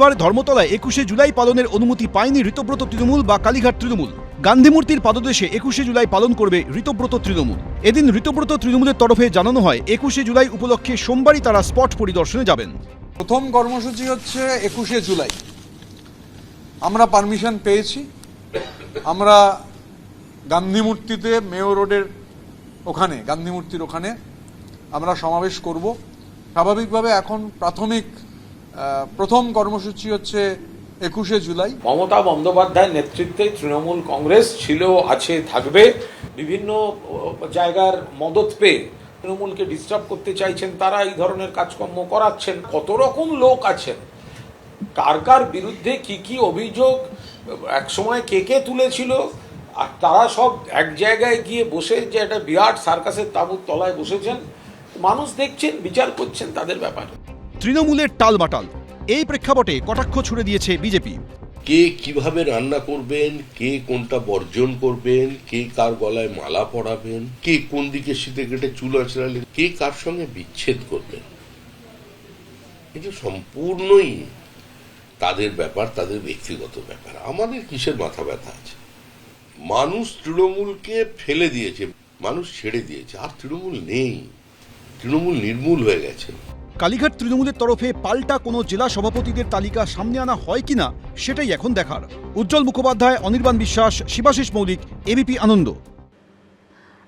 এবার ধর্মতলায় 21শে জুলাই পালনের অনুমতি পায়নি ঋতব্রত তৃণমূল বা কালীঘাট তৃণমূল। গান্ধীমূর্তির পাদদেশে 21শে জুলাই পালন করবে ঋতব্রত তৃণমূল। এদিন ঋতব্রত তৃণমূলের তরফে জানানো হয় 21শে জুলাই উপলক্ষে সোমবারই তারা স্পট পরিদর্শনে যাবেন। প্রথম কর্মসূচি হচ্ছে 21শে জুলাই। আমরা পারমিশন পেয়েছি, আমরা গান্ধীমূর্তিতে মেয়র রোডের ওখানে গান্ধীমূর্তির ওখানে আমরা সমাবেশ করব। স্বাভাবিকভাবে এখন প্রথম কর্মসূচি হচ্ছে 21শে জুলাই। মমতা বন্দ্যোপাধ্যায়ের নেতৃত্বে তৃণমূল কংগ্রেস ছিল, আছে, থাকবে। বিভিন্ন জায়গার মদত পেয়ে তৃণমূলকে ডিস্টার্ব করতে চাইছেন, তারা এই ধরনের কাজকর্ম করাচ্ছেন। কত রকম লোক আছেন, কার কার বিরুদ্ধে কি কি অভিযোগ একসময় কে তুলেছিল, আর তারা সব এক জায়গায় গিয়ে বসে যে একটা বিরাট সার্কাসের তাঁবুর তলায় বসেছেন। মানুষ দেখছেন, বিচার করছেন তাদের ব্যাপারে। তৃণমূলের টালবাটাল, এই প্রেক্ষাপটে কটাক্ষ ছুড়ে দিয়েছে বিজেপি। কে কিভাবে রান্না করবেন, কে কোনটা বর্জন করবেন, কে কার গলায় মালা পরাবেন, কে কোন দিকে শীতে কেটে চুল আঁচড়ালে, কে কার সঙ্গে বিচ্ছেদ করবেন, এটা সম্পূর্ণই তাদের ব্যাপার, তাদের ব্যক্তিগত ব্যাপার। আমাদের কিসের মাথা ব্যথা আছে? মানুষ তৃণমূলকে ফেলে দিয়েছে, মানুষ ছেড়ে দিয়েছে, আর তৃণমূল নেই, তৃণমূল নির্মূল হয়ে গেছে। কালীঘাট তৃণমূলের তরফে পাল্টা কোনো জেলা সভাপতিদের তালিকা সামনে আনা হয় কিনা সেটাই এখন দেখার। উজ্জ্বল মুখোপাধ্যায়, অনির্বাণ বিশ্বাস, শিবাশিস মৌলিক, এবিপি আনন্দ।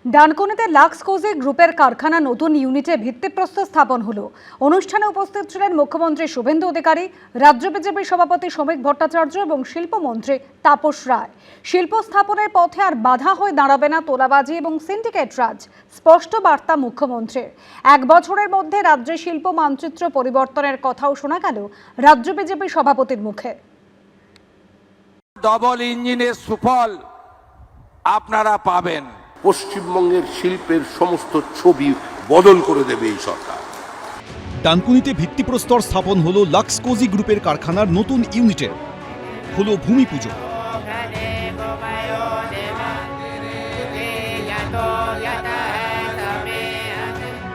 ডানকুনিতে লাক্স কোজি গ্রুপের কারখানা নতুন ইউনিটে ভিত্তিপ্রস্তর স্থাপন হলো। অনুষ্ঠানে উপস্থিত ছিলেন মুখ্যমন্ত্রী শুভেন্দু অধিকারী, রাজ্য বিজেপির সভাপতি শ্রমিক ভট্টাচার্য এবং শিল্পমন্ত্রী তাপস রায়। শিল্প স্থাপনের পথে আর বাধা হয়ে দাঁড়াবে না তোলাবাজি এবং সিন্ডিকেট রাজ, স্পষ্ট বার্তা মুখ্যমন্ত্রীর। 1 বছরের মধ্যে রাজ্যে শিল্প মানচিত্র পরিবর্তনের কথাও শোনা গেল রাজ্য বিজেপির সভাপতির মুখে। ডবল ইঞ্জিনের সুফল আপনারা পাবেন। পশ্চিমবঙ্গের শিল্পের সমস্ত ছবি বদল করে দেবে এই সরকার। ডানকুনিতে ভিত্তিপ্রস্তর স্থাপন হলো লাক্স কোজি গ্রুপের কারখানার নতুন ইউনিটের। হলো ভূমি পুজো।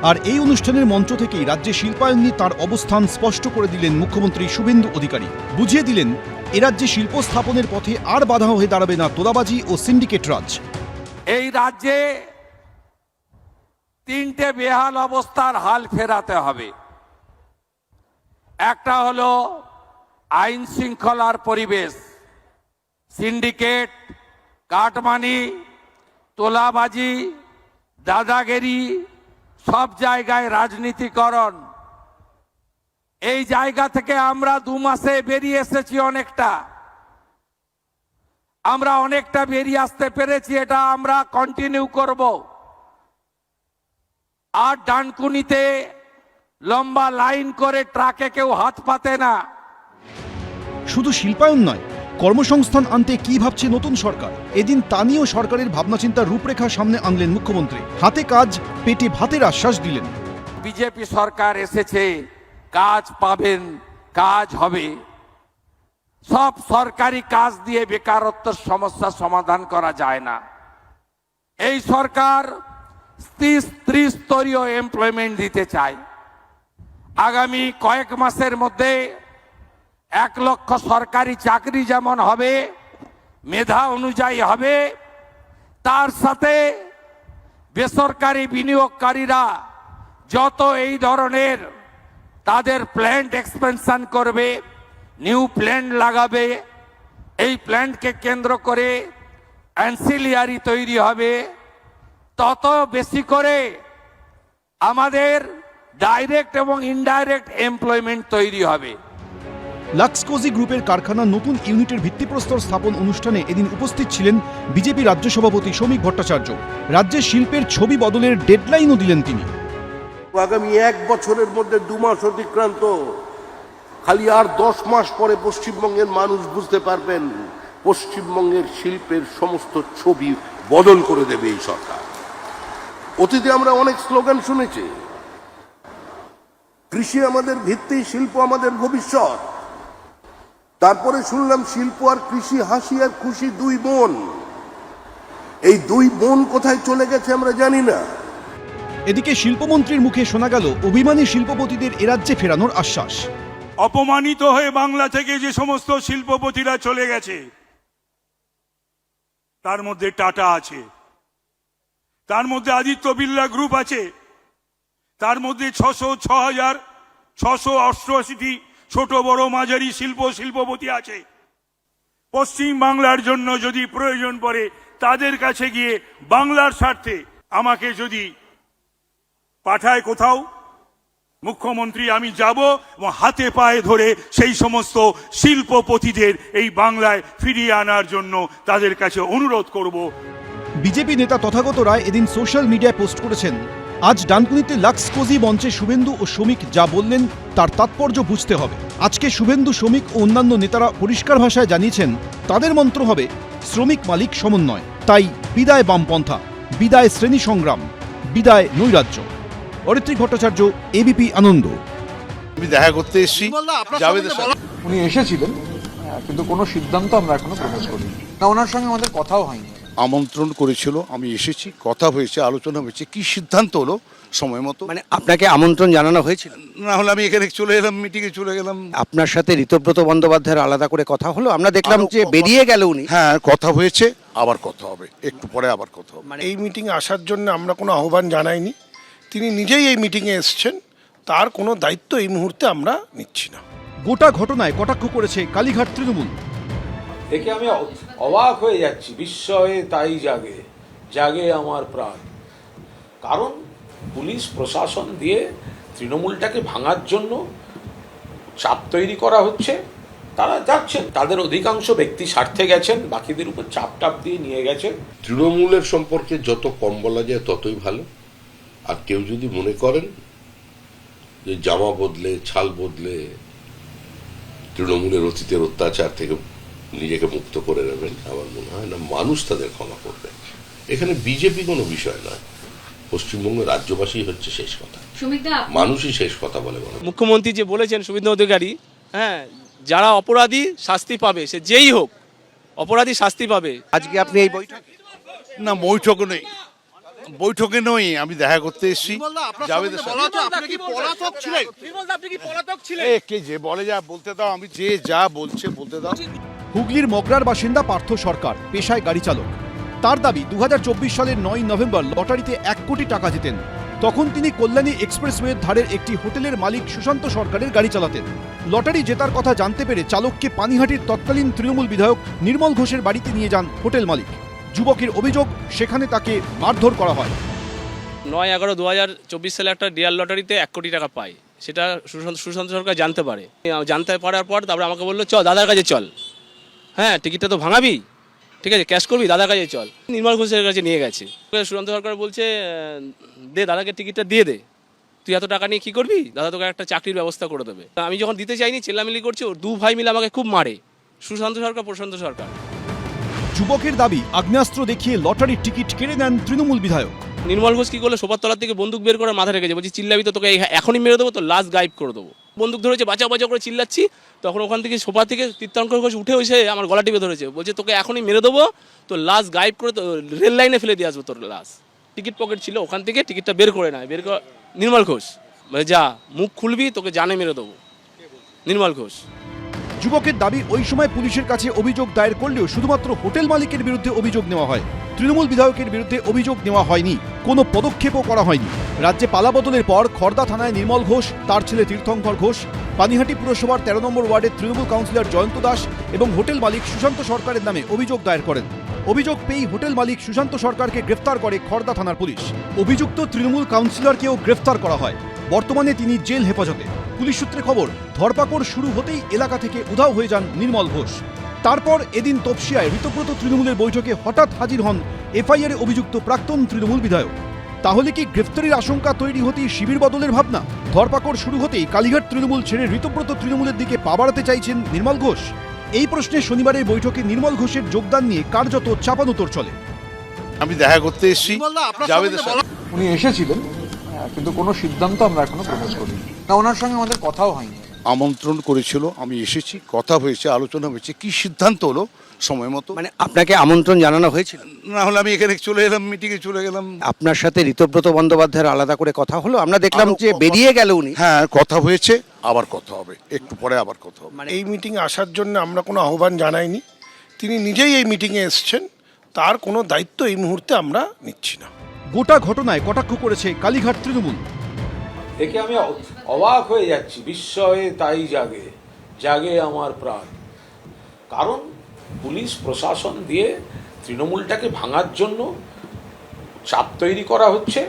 আর এই অনুষ্ঠানের মঞ্চ থেকেই রাজ্যে শিল্পায়ন নিয়ে তাঁর অবস্থান স্পষ্ট করে দিলেন মুখ্যমন্ত্রী শুভেন্দু অধিকারী। বুঝিয়ে দিলেন এ রাজ্যে শিল্প স্থাপনের পথে আর বাধা হয়ে দাঁড়াবে না তোলাবাজি ও সিন্ডিকেট রাজ। এই রাজ্যে 3টে বেহাল অবস্থার হাল ফেরাতে হবে। একটা হলো আইন শৃঙ্খলার পরিবেশ, সিন্ডিকেট, কাটমানি, তোলাবাজি, দাদাগিরি, সব জায়গায় রাজনীতিকরণ। এই জায়গা থেকে আমরা 2 মাসে বেরিয়ে এসেছি অনেকটা বেরিয়ে আসতে পেরেছি, এটা আমরা কন্টিনিউ করব। আর ডানকুনিতে লম্বা লাইন করে ট্রাকে কেউ হাত পাতে না। শুধু শিল্পায়ন নয়, কর্মসংস্থান আনতে কি ভাবছে নতুন সরকার, এদিন তা নিয়েও সরকারের ভাবনাচিন্তার রূপরেখা সামনে আনলেন মুখ্যমন্ত্রী। হাতে কাজ, পেটে ভাতের আশ্বাস দিলেন। বিজেপি সরকার এসেছে, কাজ পাবেন, কাজ হবে। সব সরকারি কাজ দিয়ে বেকারত্বের সমস্যা সমাধান করা যায় না। এই সরকার ত্রিস্তরীয় এমপ্লয়মেন্ট দিতে চায়। আগামী কয়েক মাসের মধ্যে 1 লক্ষ সরকারি চাকরি যেমন হবে, মেধা অনুযায়ী হবে, তার সাথে বেসরকারি বিনিয়োগকারীরা যত এই ধরনের তাদের প্ল্যান্ট এক্সপেনশন করবে, নিউ প্ল্যান্ট লাগাবে, এই প্ল্যান্টকে কেন্দ্র করে অ্যান্সিলিয়ারি তৈরি হবে, তত বেশি করে আমাদের ডাইরেক্ট এবং ইনডাইরেক্ট এমপ্লয়মেন্ট তৈরি হবে। লাক্স কোজি গ্রুপের কারখানার নতুন ইউনিটের ভিত্তিপ্রস্তর স্থাপন অনুষ্ঠানে এদিন উপস্থিত ছিলেন বিজেপি রাজ্য সভাপতি শ্রমিক ভট্টাচার্য। রাজ্যের শিল্পের ছবি বদলের ডেডলাইনও দিলেন তিনি। আগামী 1 বছরের মধ্যে 2 মাস অতিক্রান্ত, খালি আর 10 মাস পরে পশ্চিমবঙ্গের মানুষ বুঝতে পারবেন পশ্চিমবঙ্গের শিল্পের সমস্ত ছবি বদল করে দেবে এই সরকার। অতীতে আমরা অনেক স্লোগান শুনেছি, কৃষি আমাদের ভিত্তি, শিল্প আমাদের ভবিষ্যৎ। তারপরে শুনলাম শিল্প আর কৃষি হাসি আর খুশি 2 বোন। এই 2 বোন কোথায় চলে গেছে আমরা জানি না। এদিকে শিল্পমন্ত্রীর মুখে শোনা গেল অভিমানী শিল্পপতিদের এ রাজ্যে ফেরানোর আশ্বাস। অপমানিত হয়ে বাংলা থেকে যে সমস্ত শিল্পপতিরা চলে গেছে, তার মধ্যে টাটা আছে, তার মধ্যে আদিত্য বিড়লা গ্রুপ আছে, তার মধ্যে 6,688টি ছোট বড় মাঝারি শিল্পপতি আছে। পশ্চিম বাংলার জন্য যদি প্রয়োজন পড়ে তাদের কাছে গিয়ে বাংলার স্বার্থে আমাকে যদি পাঠায় কোথাও, মুখ্যমন্ত্রী আমি যাব এবং হাতে পায়ে ধরে সেই সমস্ত শিল্পপতিদের এই বাংলায় ফিরিয়ে আনার জন্য তাদের কাছে অনুরোধ করব। বিজেপি নেতা তথাগত রায় এদিন সোশ্যাল মিডিয়ায় পোস্ট করেছেন, আজ ডানকুনিতে লাক্স কোজি মঞ্চে শুভেন্দু ও শ্রমিক যা বললেন তার তাৎপর্য বুঝতে হবে। আজকে শুভেন্দু, শ্রমিক ও অন্যান্য নেতারা পরিষ্কার ভাষায় জানিয়েছেন তাদের মন্ত্র হবে শ্রমিক মালিক সমন্বয়। তাই বিদায় বামপন্থা, বিদায় শ্রেণী সংগ্রাম, বিদায় নৈরাজ্য। অরিত্রিক ভট্টাচার্য, এবিপি আনন্দ। আমি দেখা করতে এসেছি জাভেদের সাথে। উনি এসেছিলেন, কিন্তু কোনো সিদ্ধান্ত আমরা এখনো প্রকাশ করিনি না, ওনার সঙ্গে আমাদের কথাও হয়নি। আমন্ত্রণ করেছিল, আমি এসেছি, কথা হয়েছে, আলোচনা হয়েছে, কি সিদ্ধান্ত হলো সময় মতো। মানে আপনাকে আমন্ত্রণ জানানো হয়েছিল? না হলে আমি এখানে চলে এলাম, মিটিংয়ে চলে গেলাম। আপনার সাথে ঋতব্রত বন্দ্যোপাধ্যায়ের আলাদা করে কথা হলো? আমরা দেখলাম যে বেরিয়ে গেল উনি। হ্যাঁ, কথা হয়েছে, আবার কথা হবে, একটু পরে আবার কথা হবে। এই মিটিংয়ে আসার জন্য আমরা কোনো আহ্বান জানাইনি, তিনি নিজেই এই মিটিংয়ে এসেছেন, তার কোনো দায়িত্ব এই মুহূর্তে আমরা নিচ্ছি না। গোটা ঘটনায় কটাক্ষ করেছে কালীঘাট তৃণমূল। দেখে আমি অবাক হয়ে যাচ্ছি, বিস্ময়ে তাই জাগে, জাগে আমার প্রাণ। কারণ পুলিশ প্রশাসন দিয়ে তৃণমূলটাকে ভাঙার জন্য চাপ তৈরি করা হচ্ছে। তারা যাচ্ছেন, তাদের অধিকাংশ ব্যক্তি স্বার্থে গেছেন, বাকিদের উপর চাপ দিয়ে নিয়ে গেছেন। তৃণমূলের সম্পর্কে যত কম বলা যায় ততই ভালো। আর কেউ যদি মনে করেন যে জামা বদলে, ছাল বদলে তৃণমূলের অতীতের অত্যাচার থেকে নিজেকে মুক্ত করে নেবেন, আমার মনে হয় না মানুষ তাদের ক্ষমা করবে। এখানে বিজেপি কোনো বিষয় নয়, পশ্চিমবঙ্গের রাজ্যবাসী হচ্ছে শেষ কথা, মানুষই শেষ কথা বলে। মুখ্যমন্ত্রী যে বলেছেন শুভেন্দু অধিকারী, হ্যাঁ, যারা অপরাধী শাস্তি পাবে, সে যেই হোক অপরাধী শাস্তি পাবে। আজকে আপনি এই বৈঠক? না, বৈঠকে নেই, বৈঠকে নই, আমি দেখা করতে এসেছি জাভেদের সাথে। কে যে বলে যা বলতে দাও, আমি যে যা বলছে বলতে দাও। হুগলির মগরার বাসিন্দা পার্থ সরকার, পেশায় গাড়ি চালক। তার দাবি 2024 সালের 9 নভেম্বর লটারিতে 1 কোটি টাকা জেতেন। তখন তিনি কল্যাণী এক্সপ্রেসওয়ের ধারের একটি হোটেলের মালিক সুশান্ত সরকারের গাড়ি চালাতেন। লটারি জেতার কথা জানতে পেরে চালককে পানিহাটির তৎকালীন তৃণমূল বিধায়ক নির্মল ঘোষের বাড়িতে নিয়ে যান হোটেল মালিক। যুবকের অভিযোগ, সেখানে তাকে মারধর করা হয়। 9/11/2024 সালে একটা ডিয়ার লটারিতে 1 কোটি টাকা পায়, সেটা সুশান্ত সরকার জানতে পারে। জানতে পারার পর তারপরে আমাকে বললো, চল দাদার কাছে চল, হ্যাঁ টিকিটটা তো ভাঙাবি, ঠিক আছে ক্যাশ করবি, দাদার কাছে চল। নির্মল ঘোষের কাছে নিয়ে গেছে। সুশান্ত সরকার বলছে, দে দাদাকে টিকিটটা দিয়ে দে, তুই এত টাকা নিয়ে কি করবি, দাদা তোকে একটা চাকরির ব্যবস্থা করে দেবে। আমি যখন দিতে চাইনি, চেল্লামিলি করছে, ওর 2 ভাই মিলে আমাকে খুব মারে, সুশান্ত সরকার, প্রশান্ত সরকার। যুবকের দাবি, আগ্নেয়াস্ত্র দেখিয়ে লটারির টিকিট কেড়ে নেন তৃণমূল বিধায়ক। নির্মল ঘোষ কি করলো, সোপার তলার থেকে বন্দুক বের করে মাথা রেখেছে, বলছি চিল্লাবি তো তোকে এখনই মেরে দেবো, তো লাশ গায়েব করে দেবো। বন্দুক ধরেছে, বাঁচাও বাঁচাও করে চিল্লাচ্ছি, তখন ওখান থেকে সোফা থেকে তীর্থঙ্কর ঘোষ উঠে এসে আমার গলা টিপে ধরেছে, বলছে তোকে এখনই মেরে দেবো, তো লাশ গায়েব করে রেল লাইনে ফেলে দিয়ে আসবো তোর লাশ। টিকিট পকেট ছিল, ওখান থেকে টিকিটটা বের করে নেয়, বের করে নির্মল ঘোষ বলে, যা মুখ খুলবি তোকে জানে মেরে দেবো, নির্মল ঘোষ। যুবকের দাবি, ওই সময় পুলিশের কাছে অভিযোগ দায়ের করলেও শুধুমাত্র হোটেল মালিকের বিরুদ্ধে অভিযোগ নেওয়া হয়, তৃণমূল বিধায়কের বিরুদ্ধে অভিযোগ নেওয়া হয়নি, কোনো পদক্ষেপও করা হয়নি। রাজ্যে পালাবদলের পর খড়দা থানায় নির্মল ঘোষ, তার ছেলে তীর্থঙ্কর ঘোষ, পানিহাটি পুরসভার 13 নম্বর ওয়ার্ডের তৃণমূল কাউন্সিলর জয়ন্ত দাস এবং হোটেল মালিক সুশান্ত সরকারের নামে অভিযোগ দায়ের করেন। অভিযোগ পেয়ে হোটেল মালিক সুশান্ত সরকারকে গ্রেফতার করে খড়দা থানার পুলিশ। অভিযুক্ত তৃণমূল কাউন্সিলরকেও গ্রেফতার করা হয়। বর্তমানে তিনি জেল হেফাজতে। পুলিশ সূত্রে খবর, ধরপাকড় শুরু হতেই এলাকা থেকে উধাও হয়ে যান নির্মল ঘোষ। তারপর এদিন তপসিয়ায় ঋতব্রত তৃণমূলের বৈঠকে হঠাৎ হাজির হন এফআইআরে অভিযুক্ত প্রাক্তন তৃণমূল বিধায়ক। তাহলে কি গ্রেফতারির আশঙ্কা তৈরি হতেই শিবির বদলের ভাবনা? ধরপাকড় শুরু হতেই কালীঘাট তৃণমূল ছেড়ে ঋতব্রত তৃণমূলের দিকে পা বাড়াতে চাইছেন নির্মল ঘোষ? এই প্রশ্নে শনিবারের বৈঠকে নির্মল ঘোষের যোগদান নিয়ে কার্যত চাপানোতর চলে। আমি দেখা করতে এসেছি জাভেদের সাথে। উনি এসেছিলেন, কিন্তু কোনো সিদ্ধান্ত আমরা এখনো প্রকাশ করিনি না, ওনার সঙ্গে আমাদের কথাও হয়নি। আমন্ত্রণ করেছিল, আমি এসেছি, কথা হয়েছে, আলোচনা হয়েছে, কি সিদ্ধান্ত হলো সময় মতো। মানে আপনাকে আমন্ত্রণ জানানো হয়েছিল? না হলে আমি এখানে চলে এলাম, মিটিংয়ে চলে গেলাম। আপনার সাথে ঋতব্রত বন্দ্যোপাধ্যায়ের আলাদা করে কথা হলো? আমরা দেখলাম যে বেরিয়ে গেল উনি। হ্যাঁ, কথা হয়েছে, আবার কথা হবে, একটু পরে আবার কথা হবে। এই মিটিংয়ে আসার জন্য আমরা কোনো আহ্বান জানাইনি, তিনি নিজেই এই মিটিংয়ে এসছেন, তার কোনো দায়িত্ব এই মুহূর্তে আমরা নিচ্ছি না। গোটা ঘটনায় কটাক্ষ করেছে কালীঘাট তৃণমূল। দেখে আমি অবাক হয়ে যাচ্ছি, বিস্ময়ে তাই জাগে জাগে আমার প্রাণ। কারণ পুলিশ প্রশাসন দিয়ে তৃণমূলটাকে ভাঙার জন্য চাপ তৈরি করা হচ্ছে।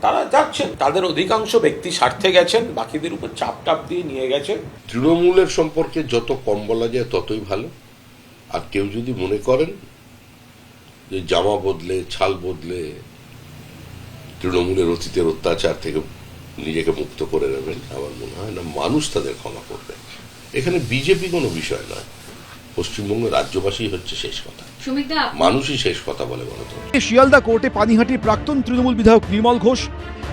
তারা যাচ্ছেন, তাদের অধিকাংশ ব্যক্তি স্বার্থে গেছেন, বাকিদের উপর চাপ টাপ দিয়ে নিয়ে গেছেন। তৃণমূলের সম্পর্কে যত কম বলা যায় ততই ভালো। আর কেউ যদি মনে করেন যে জামা বদলে, ছাল বদলে তৃণমূলের অতীতের অত্যাচার থেকে নিজেকে মুক্ত করে নেবেন, আমার মনে হয় না মানুষ তাদের ক্ষমা করবে। এখানে বিজেপি কোনো বিষয় নয়, পশ্চিমবঙ্গের রাজ্যবাসী হচ্ছে শেষ কথা, মানুষই শেষ কথা বলে গণতন্ত্র। শিয়ালদা কোর্টে পানিহাটির প্রাক্তন তৃণমূল বিধায়ক নির্মল ঘোষ,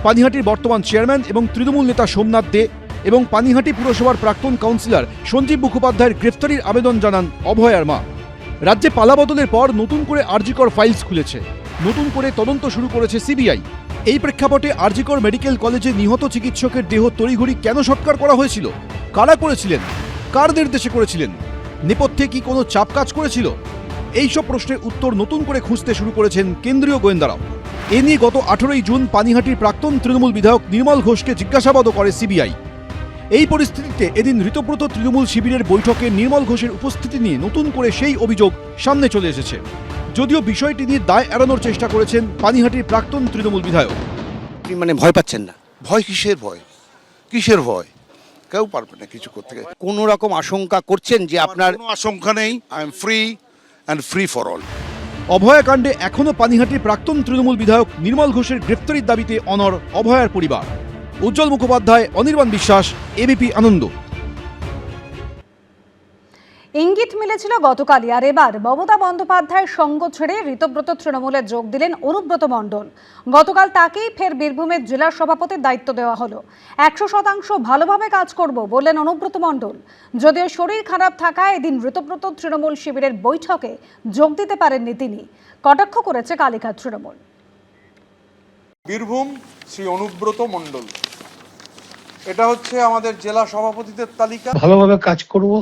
পানিহাটির বর্তমান চেয়ারম্যান এবং তৃণমূল নেতা সোমনাথ দে এবং পানিহাটি পুরসভার প্রাক্তন কাউন্সিলর সঞ্জীব মুখোপাধ্যায়ের গ্রেফতারির আবেদন জানান অভয়ার মা। রাজ্যে পালাবদলের পর নতুন করে আরজিকর ফাইলস খুলেছে, নতুন করে তদন্ত শুরু করেছে সিবিআই। এই প্রেক্ষাপটে আরজিকর মেডিকেল কলেজে নিহত চিকিৎসকের দেহ তড়িঘড়ি কেন সৎকার করা হয়েছিল, কারা করেছিলেন, কার নির্দেশে করেছিলেন, নেপথ্যে কি কোনো চাপ কাজ করেছিল? এইসব প্রশ্নের উত্তর নতুন করে খুঁজতে শুরু করেছেন কেন্দ্রীয় গোয়েন্দারাও। এ নিয়ে গত 18ই জুন পানিহাটির প্রাক্তন তৃণমূল বিধায়ক নির্মল ঘোষকে জিজ্ঞাসাবাদও করে সিবিআই। এই পরিস্থিতিতে এদিন ঋতব্রত তৃণমূল শিবিরের বৈঠকে নির্মল ঘোষের উপস্থিতি নিয়ে নতুন করে সেই অভিযোগ সামনে চলে এসেছে। যদিও বিষয়টি নিয়ে দায় এড়ানোর চেষ্টা করেছেন পানিহাটির প্রাক্তন তৃণমূল বিধায়ক। আপনি মানে ভয় পাচ্ছেন না? ভয় কিসের ভয়, কিসের ভয়? কেউ পারবে না কিছু করতে। কোন রকম আশঙ্কা করছেন যে আপনার? কোনো আশঙ্কা নেই, I am free and free for all. অভয়াকাণ্ডে এখনও পানিহাটির প্রাক্তন তৃণমূল বিধায়ক নির্মল ঘোষের গ্রেফতারির দাবিতে অনড় অভয়ার পরিবার। উজ্জ্বল মুখোপাধ্যায়, অনির্বাণ বিশ্বাস, এবিপি আনন্দ। ইঙ্গিত মিলেছিল গতকালই, আর এবার মমতা বন্দ্যোপাধ্যায়ের সঙ্গ ছেড়ে ঋতব্রত তৃণমূলে যোগ দিলেন অনুব্রত মণ্ডল। গতকাল তাকেই ফের বীরভূমের জেলা সভাপতির দায়িত্ব দেওয়া হলো। 100% ভালোভাবে কাজ করব বললেন অনুব্রত মণ্ডল। যদিও শরীর খারাপ থাকায় এদিন ঋতব্রত তৃণমূল শিবিরের বৈঠকে যোগ দিতে পারেননি তিনি। কটাক্ষ করেছে কালীঘাট তৃণমূল। বীরভূম শ্রী অনুব্রত মণ্ডল, এটা হচ্ছে আমাদের জেলা সভাপতিদের তালিকা। ভালোভাবে কাজ করব,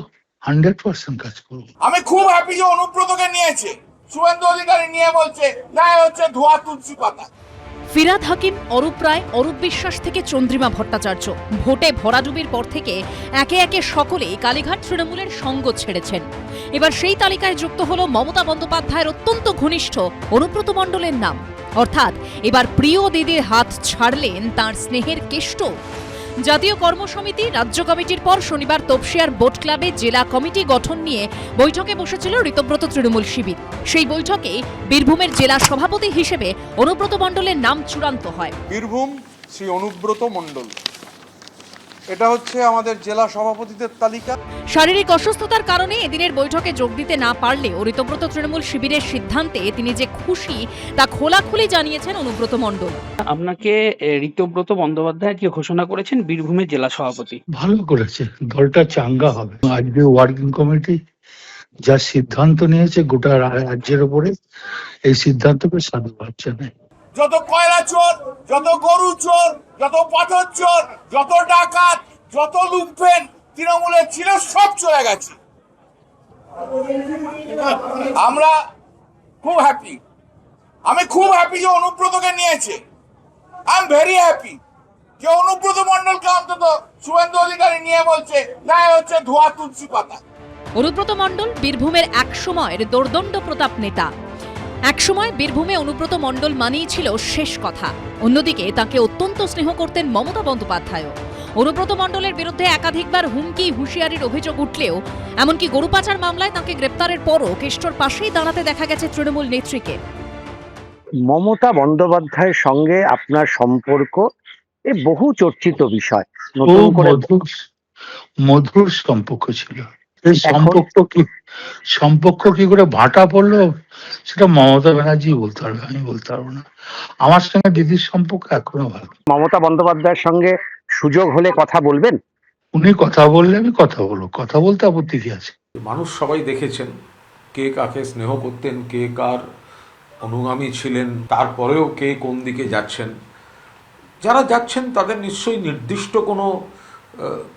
100% কাজ করব। আমি খুব হ্যাপি যে অনুব্রতকে নিয়েছে, শুভেন্দু অধিকারী নিয়ে বলছে না হচ্ছে ধোয়া তুলসী পাতা। ফিরাদ হাকিম, অরূপ রায়, অরূপ বিশ্বাস থেকে চন্দ্রিমা ভট্টাচার্য ভোটে ভরাডুবির পর থেকে একে একে সকলেই কালীঘাট তৃণমূলের সঙ্গ ছেড়েছেন। এবার সেই তালিকায় যুক্ত হলো মমতা বন্দ্যোপাধ্যায়ের অত্যন্ত ঘনিষ্ঠ অনুব্রত মণ্ডলের নাম। অর্থাৎ এবার প্রিয় দিদির হাত ছাড়লেন তার স্নেহের কেষ্ট। জাতীয় কর্মসমিতি রাজ্য কমিটির পর শনিবার তপসিয়ার বোট ক্লাবে জেলা কমিটি গঠন নিয়ে বৈঠকে বসেছিল ঋতব্রত তৃণমূল শিবির। সেই বৈঠকে বীরভূমের জেলা সভাপতি হিসেবে অনুব্রত মণ্ডলের নাম চূড়ান্ত হয়। বীরভূম শ্রী অনুব্রত মণ্ডল, এটা হচ্ছে আমাদের জেলা সভাপতিদের তালিকা। শারীরিক অসুস্থতার কারণে এদিনের বৈঠকে যোগ দিতে না পারলেও ঋতব্রত তৃণমূল শিবিরের সিদ্ধান্তে তিনি যে খুশি তা খোলাখুলি জানিয়েছেন অনুব্রত মণ্ডল। আপনাকে ঋতব্রত বন্দ্যোপাধ্যায় আজকে ঘোষণা করেছেন বীরভূমের জেলা সভাপতি। ভালো করেছে, দলটা চাঙ্গা হবে। আজকে ওয়ার্কিং কমিটি যা সিদ্ধান্ত নিয়েছে গোটা রাজ্যের উপরে, এই সিদ্ধান্তকে সাধুবাদ জানাই। যত কয়লা চোর, যত গরু চোর, যত পাথর চোর, যত ডাকাত, যত লুম্পেন তৃণমূলের ছিল সব চলে গেছে। আমরা খুব হ্যাপি, আমি খুব হ্যাপি যে অনুব্রতকে নিয়েছে। আই এম ভেরি হ্যাপি যে অনুব্রত মণ্ডলকে অন্তত শুভেন্দু অধিকারী নিয়ে বলছে না হচ্ছে ধোয়া তুলসী পাতা। অনুব্রত মণ্ডল বীরভূমের এক সময়ের দোর্দণ্ড প্রতাপ নেতা। একসময় বীরভূমে অনুব্রত মণ্ডল মানেই ছিল শেষ কথা। অন্যদিকে তাকে অত্যন্ত স্নেহ করতেন মমতা বন্দ্যোপাধ্যায়ও। অনুব্রত মণ্ডলের বিরুদ্ধে একাধিকবার হুমকি হুঁশিয়ারির অভিযোগ উঠলেও এমনকি গরু পাচার মামলায় তাকে গ্রেপ্তারের পরও কেষ্টর পাশেই দাঁড়াতে দেখা গেছে তৃণমূল নেত্রীকে। মমতা বন্দ্যোপাধ্যায়ের সঙ্গে আপনার সম্পর্ক এ বহু চর্চিত বিষয়, নতুন করে মধুর সম্পর্ক ছিল। এই সম্পর্ক কি করে ভাটা পড়লো সেটা মমতা ব্যানার্জি বলতে পারবে, আমি বলতে পারবো না। আমার সঙ্গে দিদির সম্পর্ক এখনো ভালো। মমতা বন্দ্যোপাধ্যায়ের সঙ্গে সুযোগ হলে কথা বলবেন? উনি কথা বললে আমি কথা বলবো, কথা বলতে আপত্তি কি আছে? মানুষ সবাই দেখেছেন কে কাকে স্নেহ করতেন, কে কার অনুগামী ছিলেন, তারপরেও কে কোন দিকে যাচ্ছেন। যারা যাচ্ছেন তাদের নিশ্চয়ই নির্দিষ্ট কোনো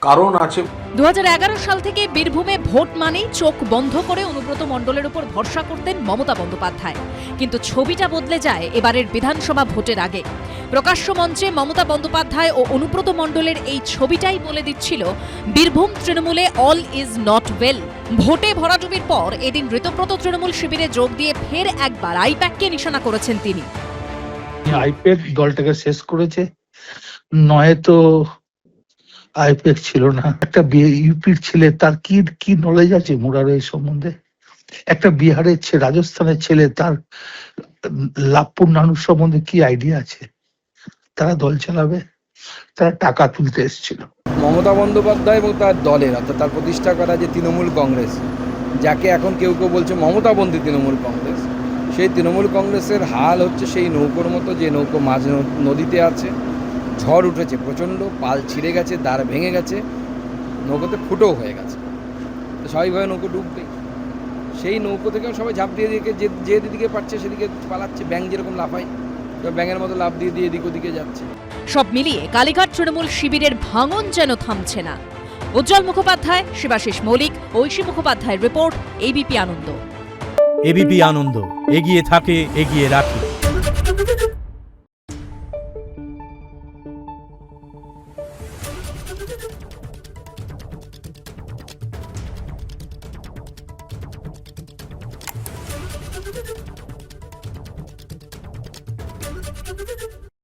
কারণ আছে। 2011 সাল থেকে বীরভূমে ভোট মানেই চোখ বন্ধ করে অনুব্রত মণ্ডলের উপর ভরসা করতেন মমতা বন্দ্যোপাধ্যায়, কিন্তু ছবিটা বদলে যায় এবারের বিধানসভা ভোটের আগে। প্রকাশ্য মঞ্চে মমতা বন্দ্যোপাধ্যায় ও অনুব্রত মণ্ডলের এই ছবিটাই বলে দিচ্ছিল বীরভূম তৃণমূলে অল ইজ নট ওয়েল। ভোটে ভরাডুবির পর এদিন ঋতব্রত তৃণমূল শিবিরে যোগ দিয়ে ফের একবার আইপ্যাককে নিশানা করেছেন তিনি। আইপ্যাক দলটাকে শেষ করেছে, নয়তো আইপ্যাক ছিল না। একটা ইউপির ছেলে, তার কি নলেজ আছে মুরারের সম্বন্ধে? একটা বিহারের ছেলে, রাজস্থানের ছেলে, তার লাভপুর নানুর সম্বন্ধে কি আইডিয়া আছে? তারা দল চালাবে, তারা টাকা তুলতে এসেছিল। মমতা বন্দ্যোপাধ্যায় এবং তার দলের, অর্থাৎ তার প্রতিষ্ঠা করা যে তৃণমূল কংগ্রেস, যাকে এখন কেউ কেউ বলছে মমতাবন্দী তৃণমূল কংগ্রেস, সেই তৃণমূল কংগ্রেসের হাল হচ্ছে সেই নৌকোর মতো, যে নৌকো মাঝ নদীতে আছে, ঝড় উঠেছে প্রচণ্ড, পাল ছিঁড়ে গেছে, দাঁড় ভেঙে গেছে, নৌকোতে ফুটো হয়ে গেছে, তো স্বাভাবিকভাবে নৌকো ডুববে। সেই নৌকো থেকে সবাই ঝাঁপ দিয়ে দিয়ে যে দিকে পাচ্ছে সেদিকে পালাচ্ছে, ব্যাঙ যেরকম লাফায়, ব্যাঙের মতো লাফ দিয়ে দিয়ে এদিক ওদিকে যাচ্ছে। সব মিলিয়ে কালীঘাট তৃণমূল শিবিরের ভাঙন যেন থামছে না। উজ্জ্বল মুখোপাধ্যায়, শিবাশিস মৌলিক, ঐশী মুখোপাধ্যায়ের রিপোর্ট, এবিপি আনন্দ। এবিপি আনন্দ, এগিয়ে থাকে, এগিয়ে রাখে।